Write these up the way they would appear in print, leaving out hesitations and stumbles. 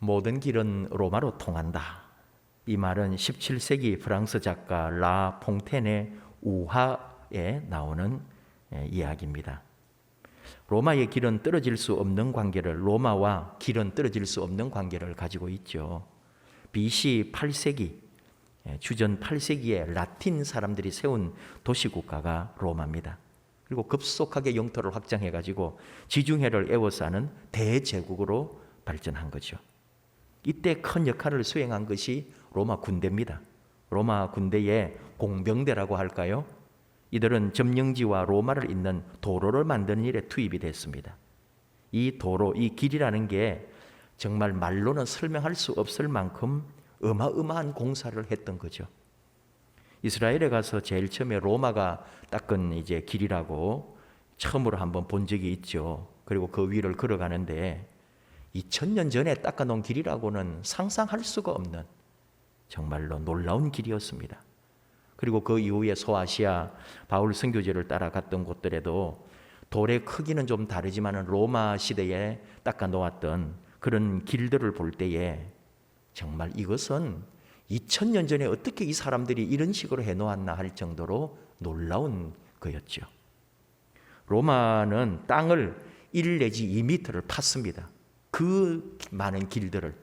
모든 길은 로마로 통한다. 이 말은 17세기 프랑스 작가 라 퐁텐의 우화에 나오는 이야기입니다. 로마의 길은 떨어질 수 없는 관계를, 로마와 길은 떨어질 수 없는 관계를 가지고 있죠. BC 8세기, 주전 8세기에 라틴 사람들이 세운 도시국가가 로마입니다. 그리고 급속하게 영토를 확장해가지고 지중해를 에워싸는 대제국으로 발전한 거죠. 이때 큰 역할을 수행한 것이 로마 군대입니다. 로마 군대의 공병대라고 할까요? 이들은 점령지와 로마를 잇는 도로를 만드는 일에 투입이 됐습니다. 이 도로, 이 길이라는 게 정말 말로는 설명할 수 없을 만큼 어마어마한 공사를 했던 거죠. 이스라엘에 가서 제일 처음에 로마가 닦은 이제 길이라고 처음으로 한번 본 적이 있죠. 그리고 그 위를 걸어가는데 2000년 전에 닦아놓은 길이라고는 상상할 수가 없는 정말로 놀라운 길이었습니다. 그리고 그 이후에 소아시아 바울 선교지를 따라갔던 곳들에도 돌의 크기는 좀 다르지만 로마 시대에 닦아놓았던 그런 길들을 볼 때에 정말 이것은 2000년 전에 어떻게 이 사람들이 이런 식으로 해놓았나 할 정도로 놀라운 거였죠. 로마는 땅을 1 내지 2m를 팠습니다. 그 많은 길들을.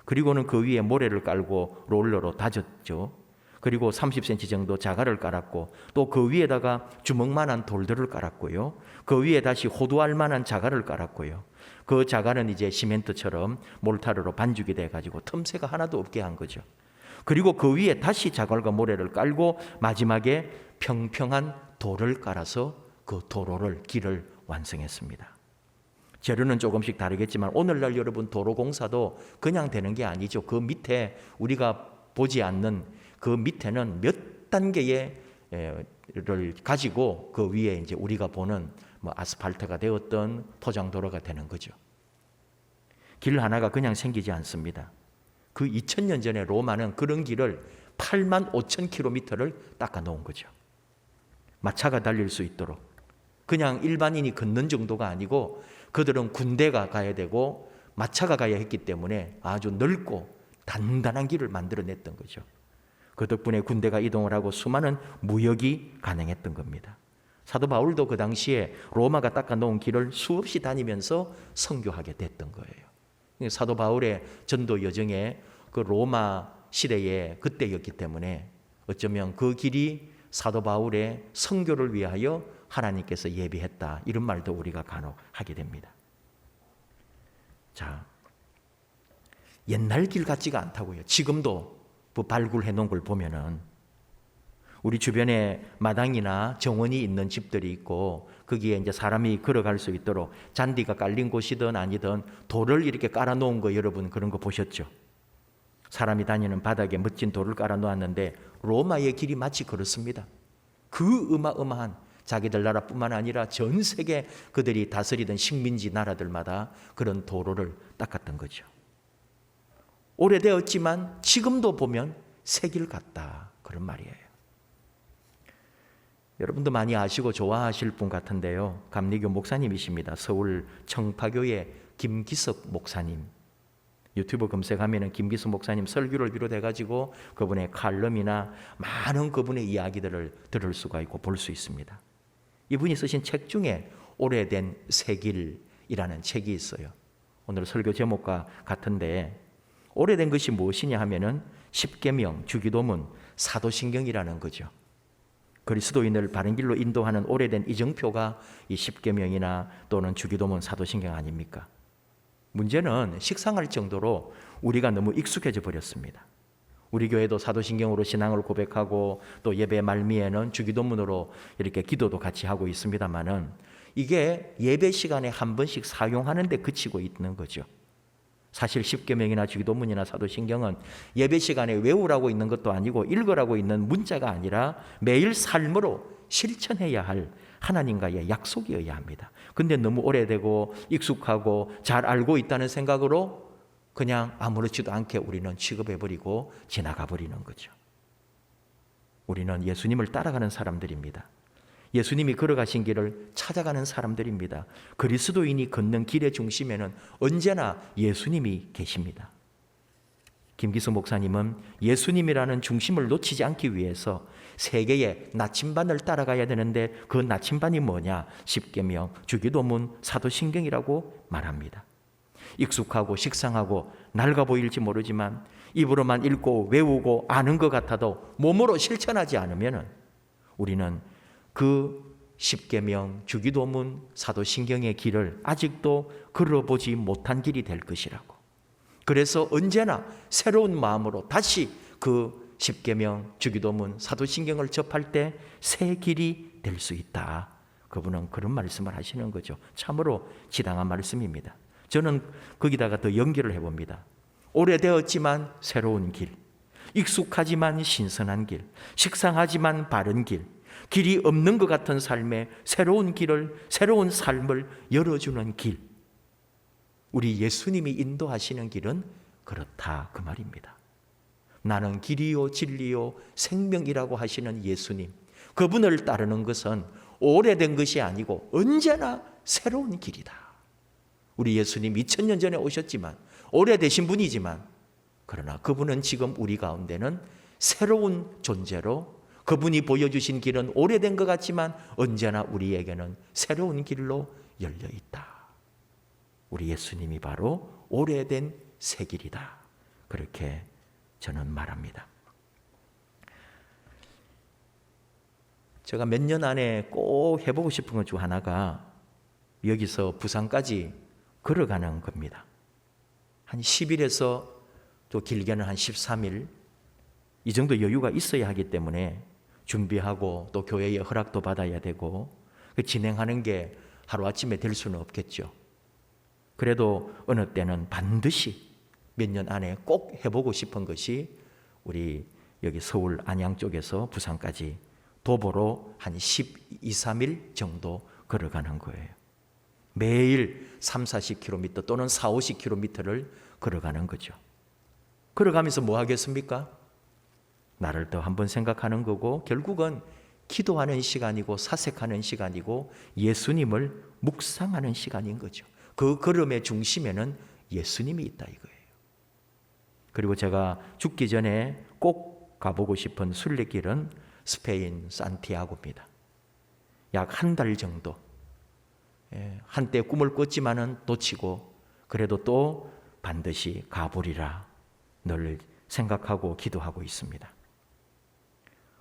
그리고는 그 위에 모래를 깔고 롤러로 다졌죠. 그리고 30cm 정도 자갈을 깔았고 또 그 위에다가 주먹만한 돌들을 깔았고요. 그 위에 다시 호두알 만한 자갈을 깔았고요. 그 자갈은 이제 시멘트처럼 몰타르로 반죽이 돼가지고 틈새가 하나도 없게 한 거죠. 그리고 그 위에 다시 자갈과 모래를 깔고 마지막에 평평한 돌을 깔아서 그 도로를, 길을 완성했습니다. 재료는 조금씩 다르겠지만 오늘날 여러분 도로 공사도 그냥 되는 게 아니죠. 그 밑에 우리가 보지 않는 그 밑에는 몇 단계의 를 가지고 그 위에 이제 우리가 보는 뭐 아스팔트가 되었던 포장도로가 되는 거죠. 길 하나가 그냥 생기지 않습니다. 그 2000년 전에 로마는 그런 길을 85,000km를 닦아 놓은 거죠. 마차가 달릴 수 있도록. 그냥 일반인이 걷는 정도가 아니고 그들은 군대가 가야 되고 마차가 가야 했기 때문에 아주 넓고 단단한 길을 만들어냈던 거죠. 그 덕분에 군대가 이동을 하고 수많은 무역이 가능했던 겁니다. 사도 바울도 그 당시에 로마가 닦아놓은 길을 수없이 다니면서 선교하게 됐던 거예요. 사도 바울의 전도 여정에 그 로마 시대에 그때였기 때문에 어쩌면 그 길이 사도 바울의 선교를 위하여 하나님께서 예비했다, 이런 말도 우리가 간혹 하게 됩니다. 자, 옛날 길 같지가 않다고요. 지금도 그 발굴해 놓은 걸 보면은 우리 주변에 마당이나 정원이 있는 집들이 있고 거기에 이제 사람이 걸어갈 수 있도록 잔디가 깔린 곳이든 아니든 돌을 이렇게 깔아 놓은 거, 여러분 그런 거 보셨죠? 사람이 다니는 바닥에 멋진 돌을 깔아 놓았는데 로마의 길이 마치 그렇습니다. 그 어마어마한, 자기들 나라뿐만 아니라 전 세계 그들이 다스리던 식민지 나라들마다 그런 도로를 닦았던 거죠. 오래되었지만 지금도 보면 새 길 같다, 그런 말이에요. 여러분도 많이 아시고 좋아하실 분 같은데요, 감리교 목사님이십니다. 서울 청파교의 김기석 목사님. 유튜브 검색하면 김기석 목사님 설교를 비롯해가지고 그분의 칼럼이나 많은 그분의 이야기들을 들을 수가 있고 볼 수 있습니다. 이분이 쓰신 책 중에 오래된 새 길이라는 책이 있어요. 오늘 설교 제목과 같은데 오래된 것이 무엇이냐 하면은 십계명, 주기도문, 사도신경이라는 거죠. 그리스도인을 바른 길로 인도하는 오래된 이정표가 이 십계명이나 또는 주기도문, 사도신경 아닙니까? 문제는 식상할 정도로 우리가 너무 익숙해져 버렸습니다. 우리 교회도 사도신경으로 신앙을 고백하고 또 예배 말미에는 주기도문으로 이렇게 기도도 같이 하고 있습니다만은 이게 예배 시간에 한 번씩 사용하는 데 그치고 있는 거죠. 사실 십계명이나 주기도문이나 사도신경은 예배 시간에 외우라고 있는 것도 아니고 읽으라고 있는 문자가 아니라 매일 삶으로 실천해야 할 하나님과의 약속이어야 합니다. 근데 너무 오래되고 익숙하고 잘 알고 있다는 생각으로 그냥 아무렇지도 않게 우리는 취급해버리고 지나가 버리는 거죠. 우리는 예수님을 따라가는 사람들입니다. 예수님이 걸어가신 길을 찾아가는 사람들입니다. 그리스도인이 걷는 길의 중심에는 언제나 예수님이 계십니다. 김기수 목사님은 예수님이라는 중심을 놓치지 않기 위해서 세계의 나침반을 따라가야 되는데 그 나침반이 뭐냐? 십계명, 주기도문, 사도신경이라고 말합니다. 익숙하고 식상하고 낡아 보일지 모르지만 입으로만 읽고 외우고 아는 것 같아도 몸으로 실천하지 않으면 우리는 그 십계명, 주기도문, 사도신경의 길을 아직도 걸어보지 못한 길이 될 것이라고. 그래서 언제나 새로운 마음으로 다시 그 십계명, 주기도문, 사도신경을 접할 때 새 길이 될 수 있다. 그분은 그런 말씀을 하시는 거죠. 참으로 지당한 말씀입니다. 저는 거기다가 더 연결을 해봅니다. 오래되었지만 새로운 길, 익숙하지만 신선한 길, 식상하지만 바른 길, 길이 없는 것 같은 삶에 새로운 길을, 새로운 삶을 열어주는 길. 우리 예수님이 인도하시는 길은 그렇다 그 말입니다. 나는 길이요 진리요 생명이라고 하시는 예수님, 그분을 따르는 것은 오래된 것이 아니고 언제나 새로운 길이다. 우리 예수님 2000년 전에 오셨지만 오래되신 분이지만 그러나 그분은 지금 우리 가운데는 새로운 존재로 그분이 보여주신 길은 오래된 것 같지만 언제나 우리에게는 새로운 길로 열려 있다. 우리 예수님이 바로 오래된 새 길이다. 그렇게 저는 말합니다. 제가 몇 년 안에 꼭 해보고 싶은 것 중 하나가 여기서 부산까지 걸어가는 겁니다. 한 10일에서 또 길게는 한 13일 이 정도 여유가 있어야 하기 때문에 준비하고 또 교회의 허락도 받아야 되고 진행하는 게 하루아침에 될 수는 없겠죠. 그래도 어느 때는 반드시 몇 년 안에 꼭 해보고 싶은 것이 우리 여기 서울 안양 쪽에서 부산까지 도보로 한 12, 13일 정도 걸어가는 거예요. 매일 3, 40km 또는 4, 50km를 걸어가는 거죠. 걸어가면서 뭐 하겠습니까? 나를 더 한번 생각하는 거고 결국은 기도하는 시간이고 사색하는 시간이고 예수님을 묵상하는 시간인 거죠. 그 걸음의 중심에는 예수님이 있다 이거예요. 그리고 제가 죽기 전에 꼭 가보고 싶은 순례길은 스페인 산티아고입니다. 약 한 달 정도 한때 꿈을 꿨지만은 놓치고 그래도 또 반드시 가보리라 늘 생각하고 기도하고 있습니다.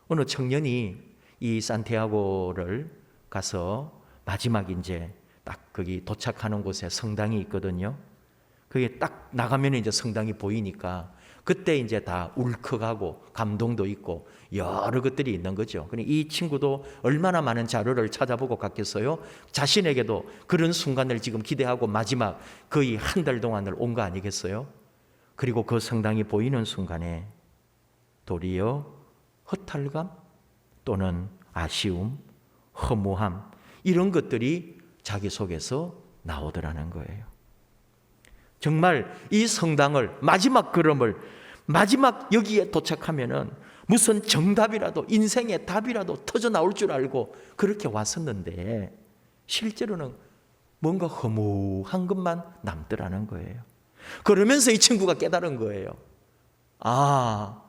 어느 청년이 이 산티아고를 가서 마지막 이제 딱 거기 도착하는 곳에 성당이 있거든요. 그게 딱 나가면 이제 성당이 보이니까 그때 이제 다 울컥하고 감동도 있고 여러 것들이 있는 거죠. 이 친구도 얼마나 많은 자료를 찾아보고 갔겠어요. 자신에게도 그런 순간을 지금 기대하고 마지막 거의 한 달 동안을 온 거 아니겠어요? 그리고 그 성당이 보이는 순간에 도리어 허탈감 또는 아쉬움, 허무함 이런 것들이 자기 속에서 나오더라는 거예요. 정말 이 성당을 마지막 걸음을 마지막 여기에 도착하면은 무슨 정답이라도 인생의 답이라도 터져 나올 줄 알고 그렇게 왔었는데 실제로는 뭔가 허무한 것만 남더라는 거예요. 그러면서 이 친구가 깨달은 거예요. 아,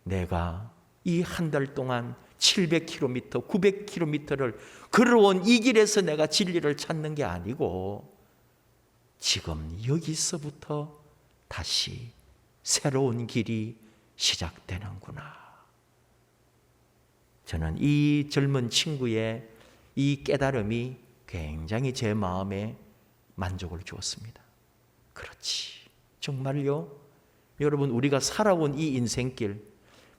내가 이 한 달 동안 700km, 900km를 걸어온 이 길에서 내가 진리를 찾는 게 아니고 지금 여기서부터 다시 새로운 길이 시작되는구나. 저는 이 젊은 친구의 이 깨달음이 굉장히 제 마음에 만족을 주었습니다. 그렇지. 정말요? 여러분, 우리가 살아온 이 인생길,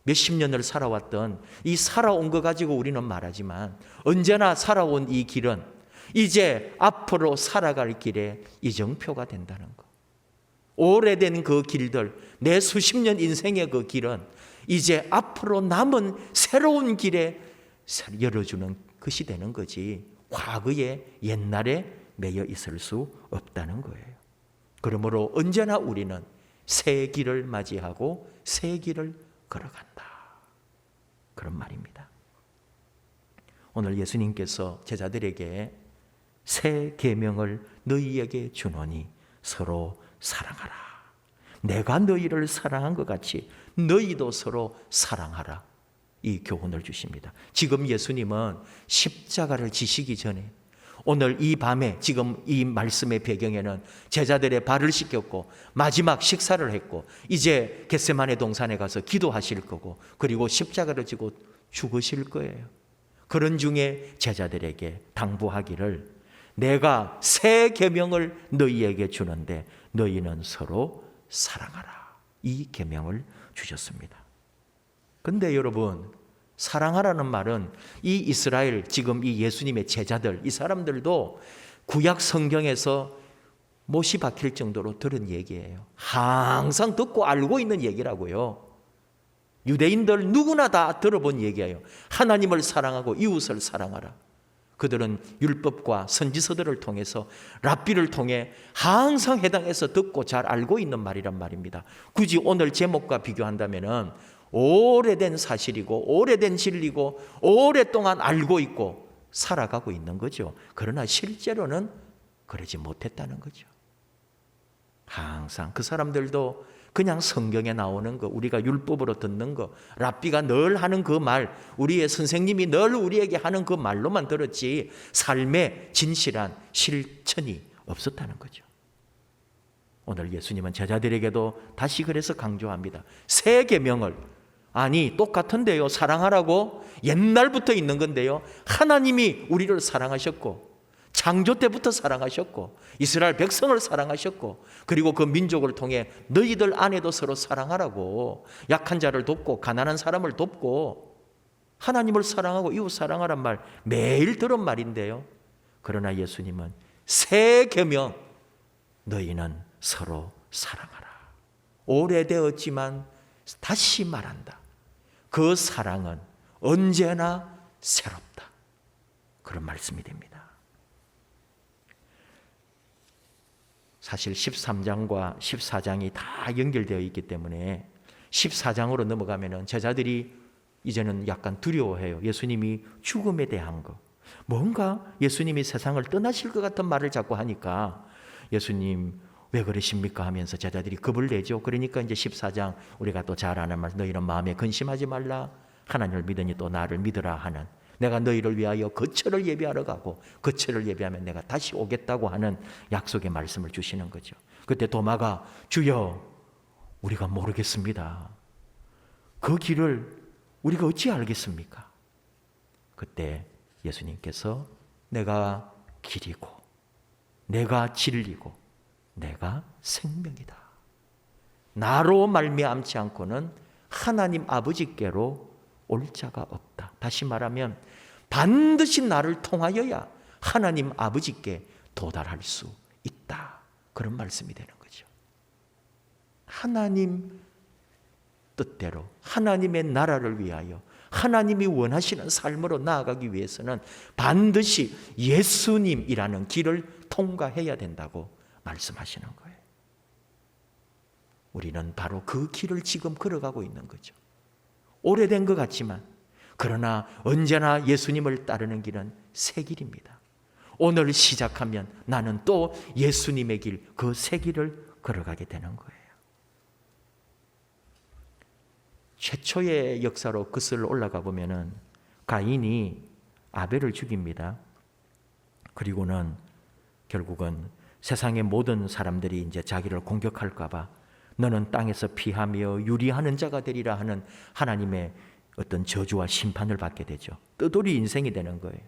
몇십 년을 살아왔던 이 살아온 거 가지고 우리는 말하지만 언제나 살아온 이 길은 이제 앞으로 살아갈 길의 이정표가 된다는 것. 오래된 그 길들, 내 수십 년 인생의 그 길은 이제 앞으로 남은 새로운 길에 열어주는 것이 되는 거지 과거에 옛날에 매여 있을 수 없다는 거예요. 그러므로 언제나 우리는 새 길을 맞이하고 새 길을 걸어간다. 그런 말입니다. 오늘 예수님께서 제자들에게 새 계명을 너희에게 주노니 서로 사랑하라. 내가 너희를 사랑한 것 같이 너희도 서로 사랑하라. 이 교훈을 주십니다. 지금 예수님은 십자가를 지시기 전에 오늘 이 밤에 지금 이 말씀의 배경에는 제자들의 발을 씻겼고 마지막 식사를 했고 이제 겟세마네 동산에 가서 기도하실 거고 그리고 십자가를 지고 죽으실 거예요. 그런 중에 제자들에게 당부하기를 내가 새 계명을 너희에게 주는데 너희는 서로 사랑하라. 이 계명을 주셨습니다. 근데 여러분, 사랑하라는 말은 이 이스라엘, 지금 이 예수님의 제자들, 이 사람들도 구약 성경에서 못이 박힐 정도로 들은 얘기예요. 항상 듣고 알고 있는 얘기라고요. 유대인들 누구나 다 들어본 얘기예요. 하나님을 사랑하고 이웃을 사랑하라. 그들은 율법과 선지서들을 통해서 랍비를 통해 항상 해당해서 듣고 잘 알고 있는 말이란 말입니다. 굳이 오늘 제목과 비교한다면은 오래된 사실이고 오래된 진리고 오랫동안 알고 있고 살아가고 있는 거죠. 그러나 실제로는 그러지 못했다는 거죠. 항상 그 사람들도 그냥 성경에 나오는 거, 우리가 율법으로 듣는 거, 랍비가 늘 하는 그 말, 우리의 선생님이 늘 우리에게 하는 그 말로만 들었지 삶의 진실한 실천이 없었다는 거죠. 오늘 예수님은 제자들에게도 다시 그래서 강조합니다. 새 계명을, 아니 똑같은데요, 사랑하라고 옛날부터 있는 건데요, 하나님이 우리를 사랑하셨고 창조 때부터 사랑하셨고 이스라엘 백성을 사랑하셨고 그리고 그 민족을 통해 너희들 안에도 서로 사랑하라고, 약한 자를 돕고 가난한 사람을 돕고 하나님을 사랑하고 이웃 사랑하란 말 매일 들은 말인데요, 그러나 예수님은 새 계명, 너희는 서로 사랑하라. 오래되었지만 다시 말한다. 그 사랑은 언제나 새롭다. 그런 말씀이 됩니다. 사실 13장과 14장이 다 연결되어 있기 때문에 14장으로 넘어가면은 제자들이 이제는 약간 두려워해요. 예수님이 죽음에 대한 거, 뭔가 예수님이 세상을 떠나실 것 같은 말을 자꾸 하니까 예수님 왜 그러십니까 하면서 제자들이 겁을 내죠. 그러니까 이제 14장 우리가 또 잘 아는 말, 너희는 마음에 근심하지 말라. 하나님을 믿으니 또 나를 믿으라 하는, 내가 너희를 위하여 거처를 예비하러 가고 거처를 예비하면 내가 다시 오겠다고 하는 약속의 말씀을 주시는 거죠. 그때 도마가 주여 우리가 모르겠습니다. 그 길을 우리가 어찌 알겠습니까? 그때 예수님께서 내가 길이고 내가 진리고 내가 생명이다. 나로 말미암지 않고는 하나님 아버지께로 올 자가 없다. 다시 말하면 반드시 나를 통하여야 하나님 아버지께 도달할 수 있다. 그런 말씀이 되는 거죠. 하나님 뜻대로 하나님의 나라를 위하여 하나님이 원하시는 삶으로 나아가기 위해서는 반드시 예수님이라는 길을 통과해야 된다고 말씀하시는 거예요. 우리는 바로 그 길을 지금 걸어가고 있는 거죠. 오래된 것 같지만 그러나 언제나 예수님을 따르는 길은 새 길입니다. 오늘 시작하면 나는 또 예수님의 길, 그 새 길을 걸어가게 되는 거예요. 최초의 역사로 거슬러 올라가 보면은 가인이 아벨을 죽입니다. 그리고는 결국은 세상의 모든 사람들이 이제 자기를 공격할까 봐 너는 땅에서 피하며 유리하는 자가 되리라 하는 하나님의 어떤 저주와 심판을 받게 되죠. 떠돌이 인생이 되는 거예요.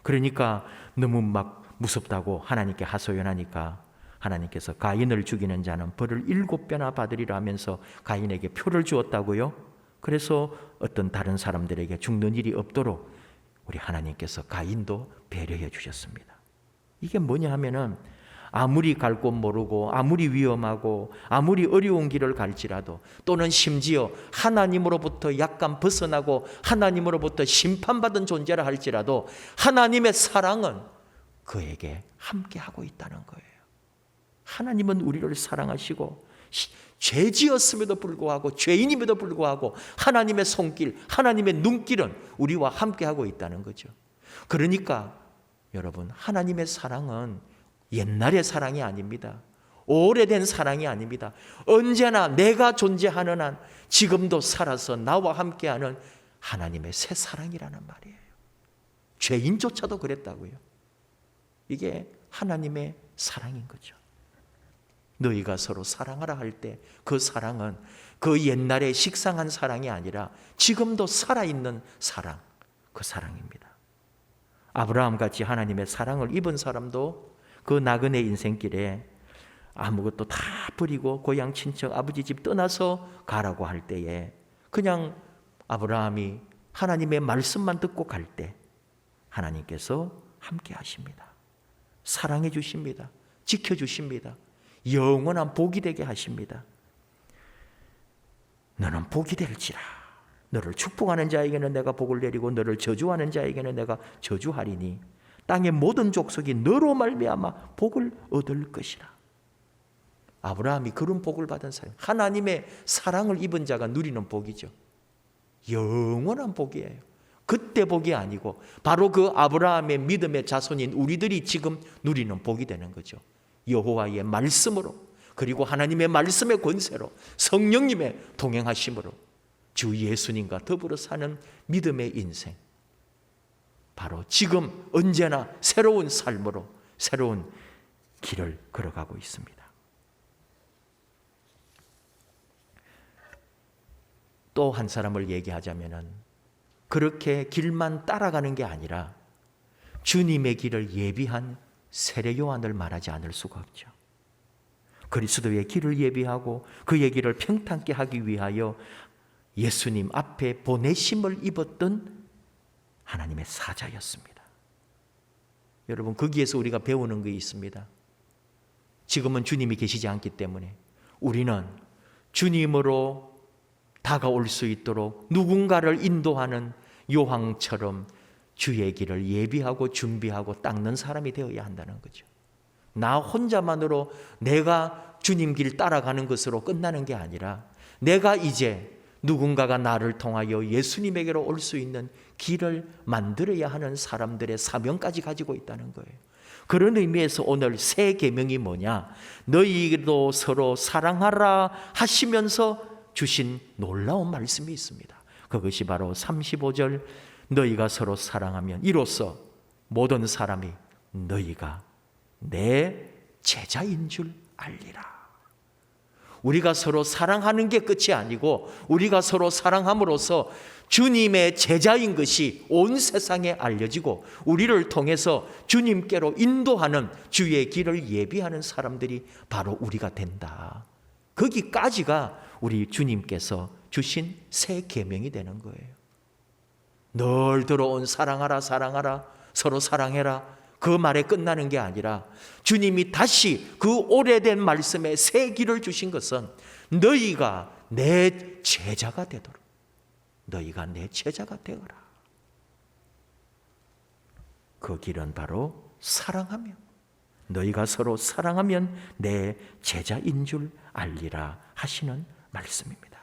그러니까 너무 막 무섭다고 하나님께 하소연하니까 하나님께서 가인을 죽이는 자는 벌을 7배나 받으리라 하면서 가인에게 표를 주었다고요. 그래서 어떤 다른 사람들에게 죽는 일이 없도록 우리 하나님께서 가인도 배려해 주셨습니다. 이게 뭐냐 하면은 아무리 갈 곳 모르고 아무리 위험하고 아무리 어려운 길을 갈지라도 또는 심지어 하나님으로부터 약간 벗어나고 하나님으로부터 심판받은 존재라 할지라도 하나님의 사랑은 그에게 함께하고 있다는 거예요. 하나님은 우리를 사랑하시고 죄 지었음에도 불구하고 죄인임에도 불구하고 하나님의 손길, 하나님의 눈길은 우리와 함께하고 있다는 거죠. 그러니까 여러분, 하나님의 사랑은 옛날의 사랑이 아닙니다. 오래된 사랑이 아닙니다. 언제나 내가 존재하는 한 지금도 살아서 나와 함께하는 하나님의 새 사랑이라는 말이에요. 죄인조차도 그랬다고요. 이게 하나님의 사랑인 거죠. 너희가 서로 사랑하라 할 때 그 사랑은 그 옛날에 식상한 사랑이 아니라 지금도 살아있는 사랑, 그 사랑입니다. 아브라함같이 하나님의 사랑을 입은 사람도 그 나그네 인생길에 아무것도 다 버리고 고향 친척 아버지 집 떠나서 가라고 할 때에 그냥 아브라함이 하나님의 말씀만 듣고 갈 때 하나님께서 함께 하십니다. 사랑해 주십니다. 지켜주십니다. 영원한 복이 되게 하십니다. 너는 복이 될지라. 너를 축복하는 자에게는 내가 복을 내리고 너를 저주하는 자에게는 내가 저주하리니 땅의 모든 족속이 너로 말미암아 복을 얻을 것이라. 아브라함이 그런 복을 받은 사람, 하나님의 사랑을 입은 자가 누리는 복이죠. 영원한 복이에요. 그때 복이 아니고 바로 그 아브라함의 믿음의 자손인 우리들이 지금 누리는 복이 되는 거죠. 여호와의 말씀으로, 그리고 하나님의 말씀의 권세로, 성령님의 동행하심으로 주 예수님과 더불어 사는 믿음의 인생, 바로 지금 언제나 새로운 삶으로 새로운 길을 걸어가고 있습니다. 또 한 사람을 얘기하자면은 그렇게 길만 따라가는 게 아니라 주님의 길을 예비한 세례 요한을 말하지 않을 수가 없죠. 그리스도의 길을 예비하고 그의 길을 평탄케 하기 위하여 예수님 앞에 보내심을 입었던 하나님의 사자였습니다. 여러분, 거기에서 우리가 배우는 게 있습니다. 지금은 주님이 계시지 않기 때문에 우리는 주님으로 다가올 수 있도록 누군가를 인도하는 요한처럼 주의 길을 예비하고 준비하고 닦는 사람이 되어야 한다는 거죠. 나 혼자만으로 내가 주님 길 따라가는 것으로 끝나는 게 아니라 내가 이제 누군가가 나를 통하여 예수님에게로 올 수 있는 길을 만들어야 하는 사람들의 사명까지 가지고 있다는 거예요. 그런 의미에서 오늘 새 계명이 뭐냐? 너희도 서로 사랑하라 하시면서 주신 놀라운 말씀이 있습니다. 그것이 바로 35절, 너희가 서로 사랑하면 이로써 모든 사람이 너희가 내 제자인 줄 알리라. 우리가 서로 사랑하는 게 끝이 아니고 우리가 서로 사랑함으로써 주님의 제자인 것이 온 세상에 알려지고 우리를 통해서 주님께로 인도하는 주의 길을 예비하는 사람들이 바로 우리가 된다. 거기까지가 우리 주님께서 주신 새 계명이 되는 거예요. 늘 들어온 사랑하라, 사랑하라, 서로 사랑해라, 그 말에 끝나는 게 아니라 주님이 다시 그 오래된 말씀에 새 길을 주신 것은 너희가 내 제자가 되도록, 너희가 내 제자가 되어라. 그 길은 바로 사랑하며, 너희가 서로 사랑하면 내 제자인 줄 알리라 하시는 말씀입니다.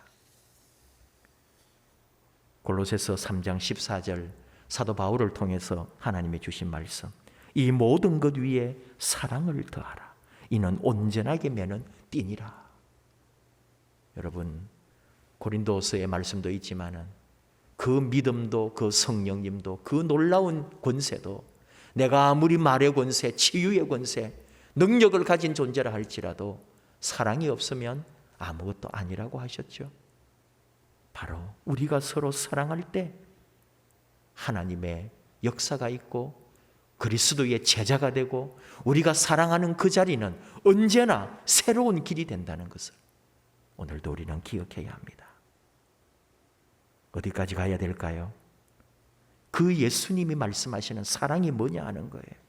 골로새서 3장 14절, 사도 바울을 통해서 하나님이 주신 말씀, 이 모든 것 위에 사랑을 더하라. 이는 온전하게 매는 띠니라. 여러분, 고린도서의 말씀도 있지만은 그 믿음도 그 성령님도 그 놀라운 권세도 내가 아무리 말의 권세, 치유의 권세, 능력을 가진 존재라 할지라도 사랑이 없으면 아무것도 아니라고 하셨죠. 바로 우리가 서로 사랑할 때 하나님의 역사가 있고 그리스도의 제자가 되고 우리가 사랑하는 그 자리는 언제나 새로운 길이 된다는 것을 오늘도 우리는 기억해야 합니다. 어디까지 가야 될까요? 그 예수님이 말씀하시는 사랑이 뭐냐 하는 거예요.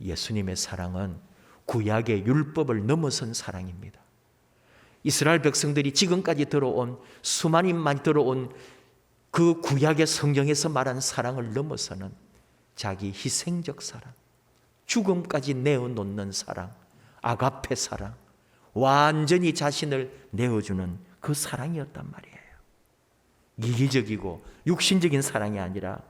예수님의 사랑은 구약의 율법을 넘어선 사랑입니다. 이스라엘 백성들이 지금까지 들어온 수많이만 들어온 그 구약의 성경에서 말한 사랑을 넘어서는 자기 희생적 사랑, 죽음까지 내어놓는 사랑, 아가페 사랑, 완전히 자신을 내어주는 그 사랑이었단 말이에요. 이기적이고 육신적인 사랑이 아니라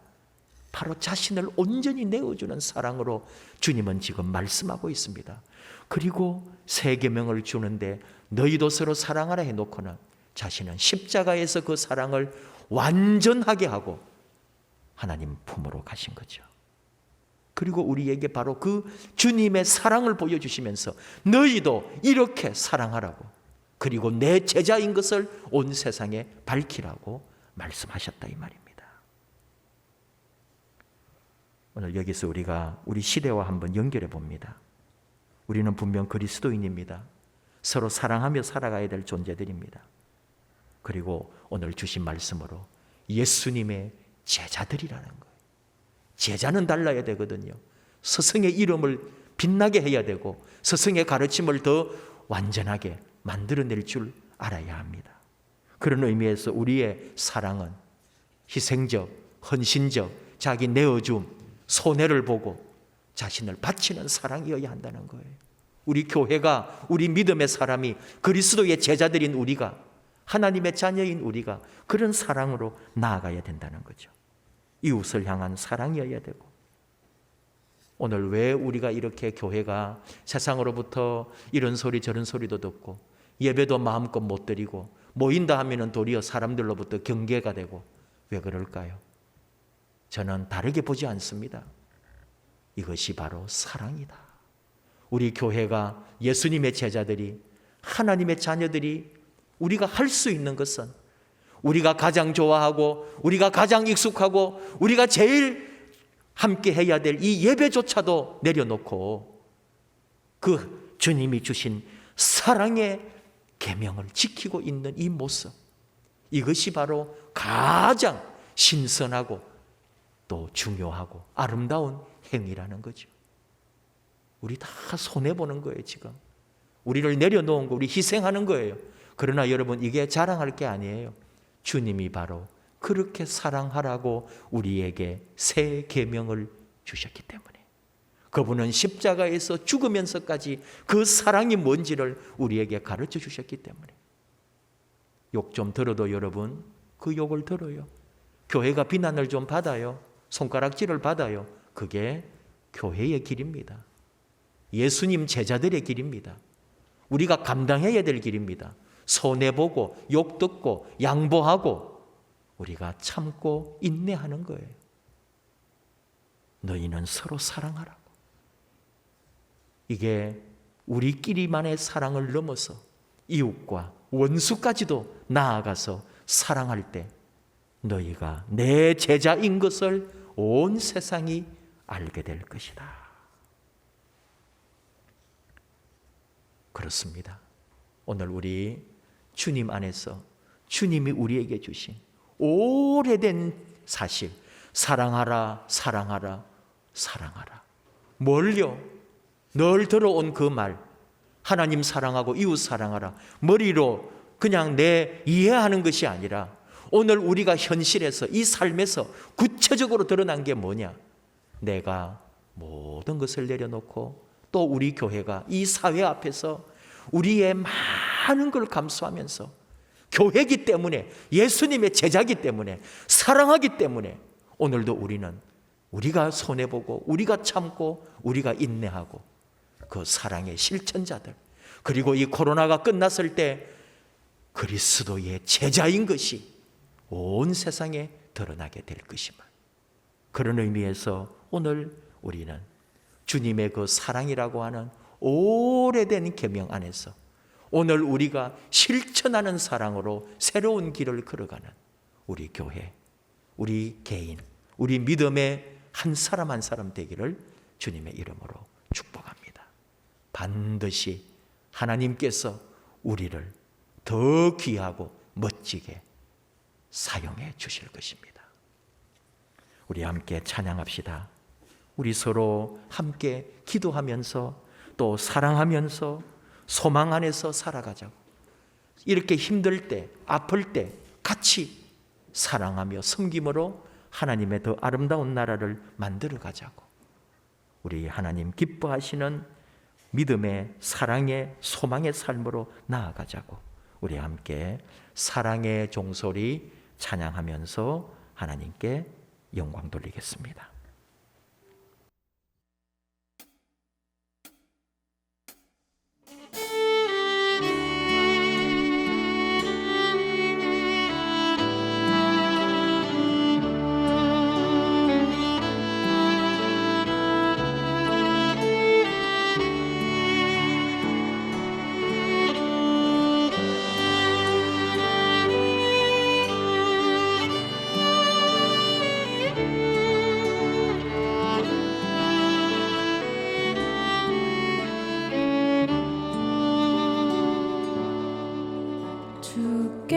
바로 자신을 온전히 내어주는 사랑으로 주님은 지금 말씀하고 있습니다. 그리고 새 계명을 주는데 너희도 서로 사랑하라 해놓고는 자신은 십자가에서 그 사랑을 완전하게 하고 하나님 품으로 가신 거죠. 그리고 우리에게 바로 그 주님의 사랑을 보여주시면서 너희도 이렇게 사랑하라고, 그리고 내 제자인 것을 온 세상에 밝히라고 말씀하셨다 이 말입니다. 오늘 여기서 우리가 우리 시대와 한번 연결해 봅니다. 우리는 분명 그리스도인입니다. 서로 사랑하며 살아가야 될 존재들입니다. 그리고 오늘 주신 말씀으로 예수님의 제자들이라는 거예요. 제자는 달라야 되거든요. 스승의 이름을 빛나게 해야 되고 스승의 가르침을 더 완전하게 만들어낼 줄 알아야 합니다. 그런 의미에서 우리의 사랑은 희생적, 헌신적, 자기 내어줌, 손해를 보고 자신을 바치는 사랑이어야 한다는 거예요. 우리 교회가, 우리 믿음의 사람이, 그리스도의 제자들인 우리가, 하나님의 자녀인 우리가 그런 사랑으로 나아가야 된다는 거죠. 이웃을 향한 사랑이어야 되고, 오늘 왜 우리가 이렇게 교회가 세상으로부터 이런 소리 저런 소리도 듣고 예배도 마음껏 못 드리고 모인다 하면은 도리어 사람들로부터 경계가 되고, 왜 그럴까요? 저는 다르게 보지 않습니다. 이것이 바로 사랑이다. 우리 교회가, 예수님의 제자들이, 하나님의 자녀들이 우리가 할 수 있는 것은, 우리가 가장 좋아하고 우리가 가장 익숙하고 우리가 제일 함께 해야 될 이 예배조차도 내려놓고 그 주님이 주신 사랑의 계명을 지키고 있는 이 모습, 이것이 바로 가장 신선하고 또 중요하고 아름다운 행위라는 거죠. 우리 다 손해보는 거예요. 지금 우리를 내려놓은 거, 우리 희생하는 거예요. 그러나 여러분, 이게 자랑할 게 아니에요. 주님이 바로 그렇게 사랑하라고 우리에게 새 계명을 주셨기 때문에, 그분은 십자가에서 죽으면서까지 그 사랑이 뭔지를 우리에게 가르쳐 주셨기 때문에, 욕 좀 들어도 여러분 그 욕을 들어요. 교회가 비난을 좀 받아요. 손가락질을 받아요. 그게 교회의 길입니다. 예수님 제자들의 길입니다. 우리가 감당해야 될 길입니다. 손해보고 욕 듣고 양보하고 우리가 참고 인내하는 거예요. 너희는 서로 사랑하라고. 이게 우리끼리만의 사랑을 넘어서 이웃과 원수까지도 나아가서 사랑할 때 너희가 내 제자인 것을 온 세상이 알게 될 것이다. 그렇습니다. 오늘 우리 주님 안에서 주님이 우리에게 주신 오래된 사실, 사랑하라, 사랑하라, 사랑하라. 뭘요? 늘 들어온 그 말, 하나님 사랑하고 이웃 사랑하라, 머리로 그냥 내 이해하는 것이 아니라 오늘 우리가 현실에서, 이 삶에서 구체적으로 드러난 게 뭐냐? 내가 모든 것을 내려놓고 또 우리 교회가 이 사회 앞에서 우리의 많은 걸 감수하면서, 교회이기 때문에, 예수님의 제자이기 때문에, 사랑하기 때문에 오늘도 우리는 우리가 손해보고 우리가 참고 우리가 인내하고 그 사랑의 실천자들, 그리고 이 코로나가 끝났을 때 그리스도의 제자인 것이 온 세상에 드러나게 될 것임을, 그런 의미에서 오늘 우리는 주님의 그 사랑이라고 하는 오래된 계명 안에서 오늘 우리가 실천하는 사랑으로 새로운 길을 걸어가는 우리 교회, 우리 개인, 우리 믿음의 한 사람 한 사람 되기를 주님의 이름으로 축복합니다. 반드시 하나님께서 우리를 더 귀하고 멋지게 사용해 주실 것입니다. 우리 함께 찬양합시다. 우리 서로 함께 기도하면서 또 사랑하면서 소망 안에서 살아가자고. 이렇게 힘들 때, 아플 때 같이 사랑하며 섬김으로 하나님의 더 아름다운 나라를 만들어 가자고. 우리 하나님 기뻐하시는 믿음의, 사랑의, 소망의 삶으로 나아가자고. 우리 함께 사랑의 종소리 찬양하면서 하나님께 영광 돌리겠습니다. 주께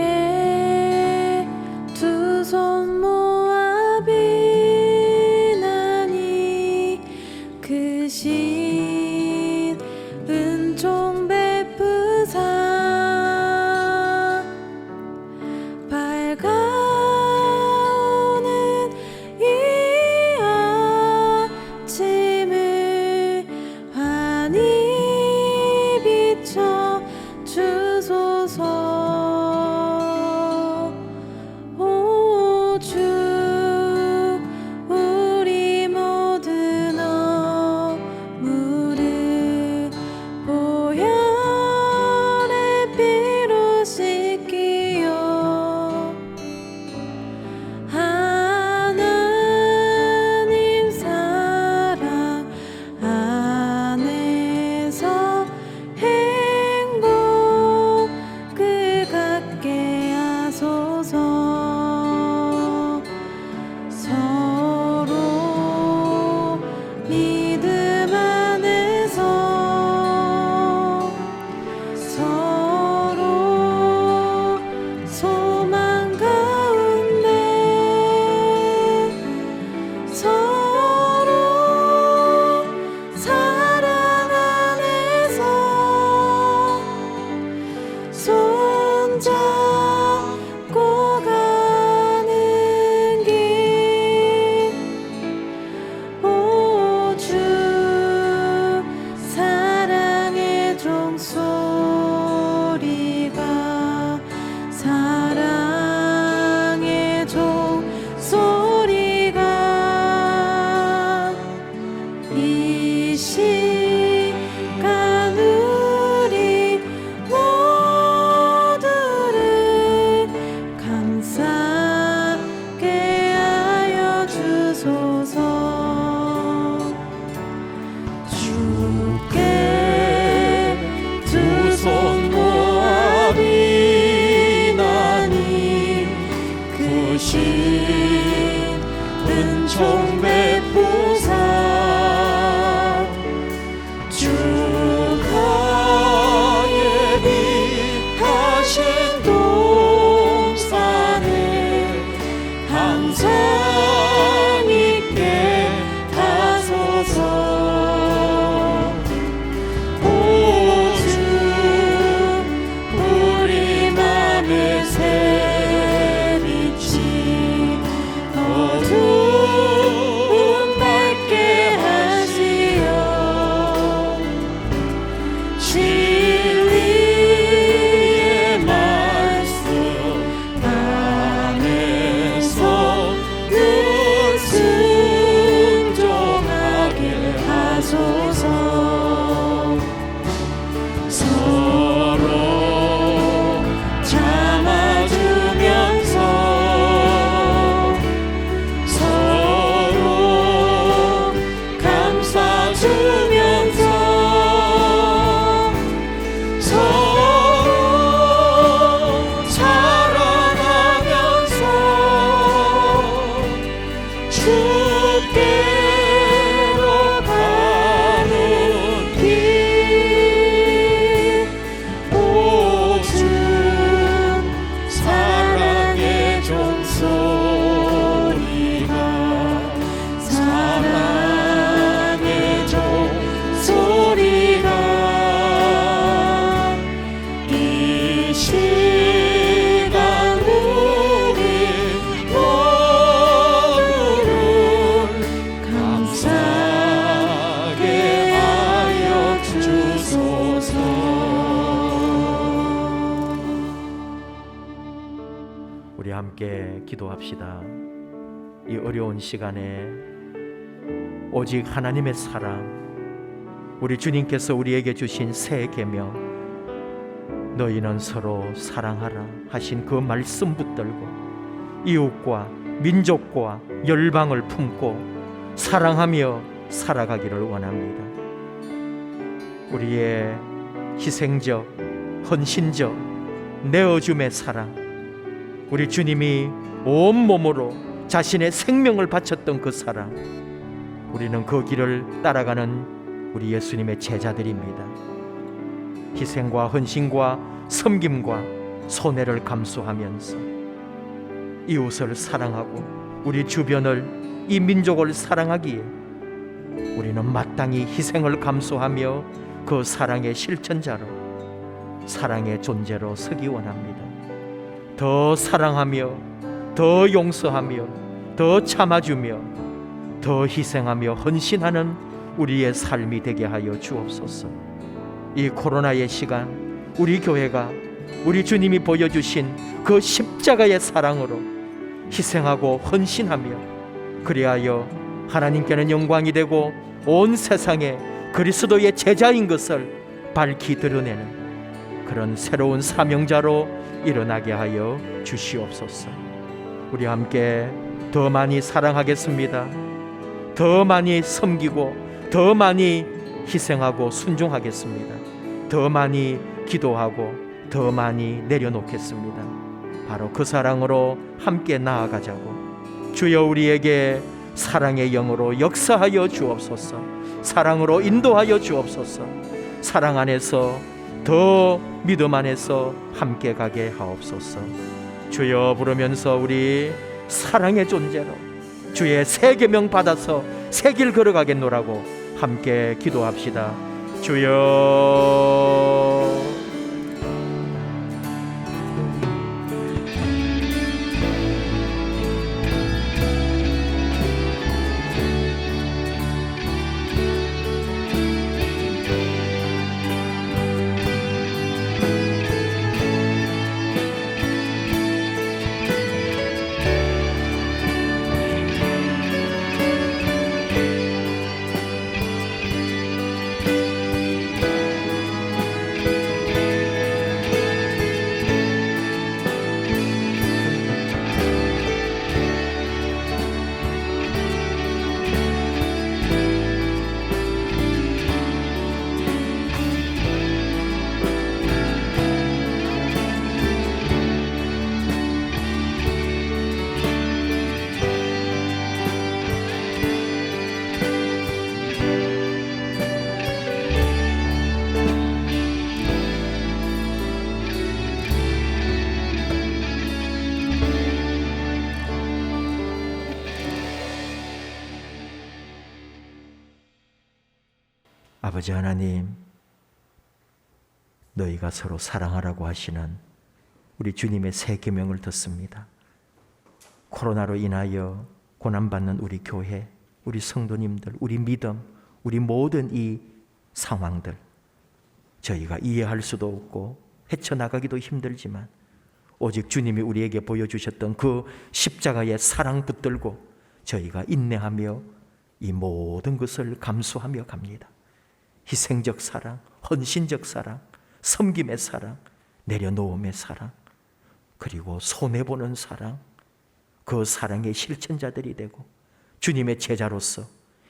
두 손 모아 비나니 크신 은총 베푸사 밝아오는 이 아침을 환히 비춰 주소서. 은총 베푸사 주가 예비하신 동산에 항상 있게 하소서. 오주 우리 맘에 새 빛이 어두움 밝게 하시어 진리의 말씀 안에서 늘 순종하게 하소서. 서로 참아주면서 서로 감싸주면서 서로 사랑하면서 주께로 가는 길 오주 사랑의 종소리가 사랑의 종소리가 이 시간 우리 모두를 감사하게 하여 주소서. 우리 함께 기도합시다. 이 어려운 시간에 오직 하나님의 사랑, 우리 주님께서 우리에게 주신 새 계명, 너희는 서로 사랑하라 하신 그 말씀 붙들고 이웃과 민족과 열방을 품고 사랑하며 살아가기를 원합니다. 우리의 희생적, 헌신적, 내어줌의 사랑, 우리 주님이 온몸으로 자신의 생명을 바쳤던 그 사랑, 우리는 그 길을 따라가는 우리 예수님의 제자들입니다. 희생과 헌신과 섬김과 손해를 감수하면서 이웃을 사랑하고 우리 주변을, 이 민족을 사랑하기에 우리는 마땅히 희생을 감수하며 그 사랑의 실천자로, 사랑의 존재로 서기 원합니다. 더 사랑하며, 더 용서하며, 더 참아주며, 더 희생하며 헌신하는 우리의 삶이 되게 하여 주옵소서. 이 코로나의 시간, 우리 교회가 우리 주님이 보여주신 그 십자가의 사랑으로 희생하고 헌신하며, 그리하여 하나님께는 영광이 되고 온 세상에 그리스도의 제자인 것을 밝히 드러내는 그런 새로운 사명자로 일어나게 하여 주시옵소서. 우리 함께 더 많이 사랑하겠습니다. 더 많이 섬기고 더 많이 희생하고 순종하겠습니다. 더 많이 기도하고 더 많이 내려놓겠습니다. 바로 그 사랑으로 함께 나아가자고. 주여, 우리에게 사랑의 영으로 역사하여 주옵소서. 사랑으로 인도하여 주옵소서. 사랑 안에서, 더 믿음 안에서 함께 가게 하옵소서. 주여 부르면서 우리 사랑의 존재로 주의 새 계명 받아서 새 길 걸어가겠노라고 함께 기도합시다. 주여. 아버지 하나님, 너희가 서로 사랑하라고 하시는 우리 주님의 새 계명을 듣습니다. 코로나로 인하여 고난받는 우리 교회, 우리 성도님들, 우리 믿음, 우리 모든 이 상황들, 저희가 이해할 수도 없고 헤쳐나가기도 힘들지만 오직 주님이 우리에게 보여주셨던 그 십자가의 사랑 붙들고 저희가 인내하며 이 모든 것을 감수하며 갑니다. 희생적 사랑, 헌신적 사랑, 섬김의 사랑, 내려놓음의 사랑, 그리고 손해보는 사랑, 그 사랑의 실천자들이 되고 주님의 제자로서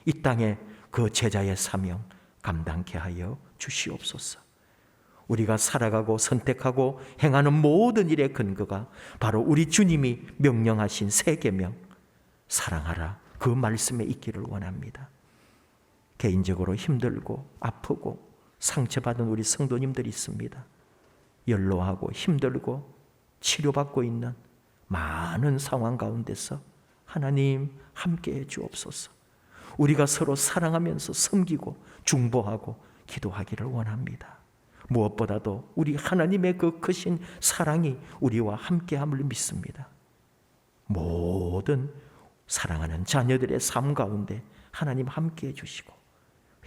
이 땅에 그 제자의 사명 감당케 하여 주시옵소서. 우리가 살아가고 선택하고 행하는 모든 일의 근거가 바로 우리 주님이 명령하신 새 계명, 사랑하라, 그 말씀에 있기를 원합니다. 개인적으로 힘들고 아프고 상처받은 우리 성도님들이 있습니다. 연로하고 힘들고 치료받고 있는 많은 상황 가운데서 하나님 함께해 주옵소서. 우리가 서로 사랑하면서 섬기고 중보하고 기도하기를 원합니다. 무엇보다도 우리 하나님의 그 크신 사랑이 우리와 함께함을 믿습니다. 모든 사랑하는 자녀들의 삶 가운데 하나님 함께해 주시고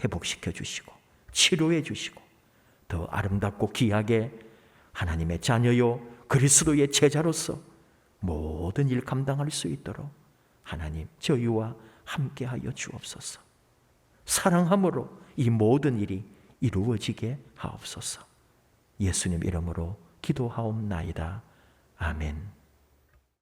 회복시켜 주시고 치료해 주시고 더 아름답고 귀하게 하나님의 자녀요 그리스도의 제자로서 모든 일 감당할 수 있도록 하나님 저희와 함께하여 주옵소서. 사랑함으로 이 모든 일이 이루어지게 하옵소서. 예수님 이름으로 기도하옵나이다. 아멘.